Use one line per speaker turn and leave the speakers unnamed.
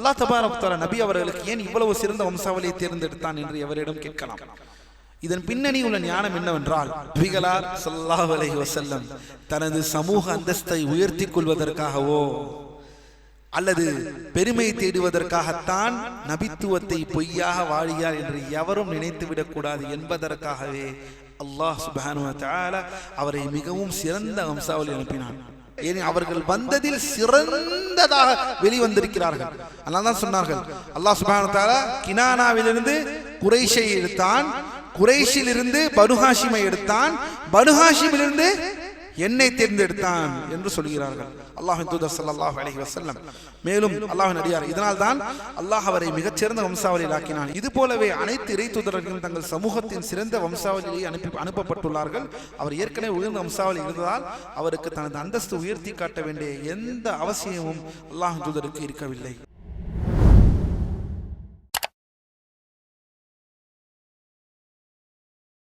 அல்லாஹ் தபாரக் வ தஆலா நபி அவர்களுக்கு ஏன் இவ்வளவு சிறந்த வம்சாவளியை தேர்ந்தெடுத்தான் என்று எவரிடம் கேட்கலாம். இதன் பின்னணி உள்ள ஞானம் என்னவென்றால், நபிகளார் ஸல்லல்லாஹு அலைஹி வஸல்லம் தனது சமூக அந்தஸ்தை உயர்த்தி கொள்வதற்காகவோ அல்லது பெருமை தேடுவதற்காகத்தான் நபித்துவத்தை பொய்யாக வாழியார் என்று எவரும் நினைத்துவிடக் கூடாது என்பதற்காகவே அல்லாஹ் சுப்ஹானஹு வ தஆலா அவரை மிகவும் சிறந்த வம்சாவளி அனுப்பினான். ஏன் அவர்கள் வந்ததில் சிறந்ததாக வெளிவந்திருக்கிறார்கள். அதனால்தான் சொன்னார்கள், அல்லாஹ் சுப்ஹானஹு வ தஆலா கினானாவிலிருந்து குறைஷை எடுத்தான், குறைஷிலிருந்து பனு ஹாஷிமை எடுத்தான், பனு ஹாஷிமிலிருந்து என்னை தேர்ந்தெடுத்தான் என்று சொல்கிறார்கள் அல்லாஹ்வின் தூதர் ஸல்லல்லாஹு அலைஹி வஸல்லம். மேலும் அல்லாஹ்வின் அடியார், இதனால் தான் அல்லாஹ் அவரை மிகச்சிறந்த வம்சாவளியில் ஆக்கினான். இது போலவே அனைத்து இறை தூதர்களும் தங்கள் சமூகத்தின் சிறந்த வம்சாவளியை அனுப்பப்பட்டுள்ளார்கள். அவர் ஏற்கனவே உயர்ந்த வம்சாவளி இருந்ததால் அவருக்கு தனது அந்தஸ்து உயர்த்தி காட்ட வேண்டிய எந்த அவசியமும் அல்லாஹ்வின் தூதருக்கு இருக்கவில்லை.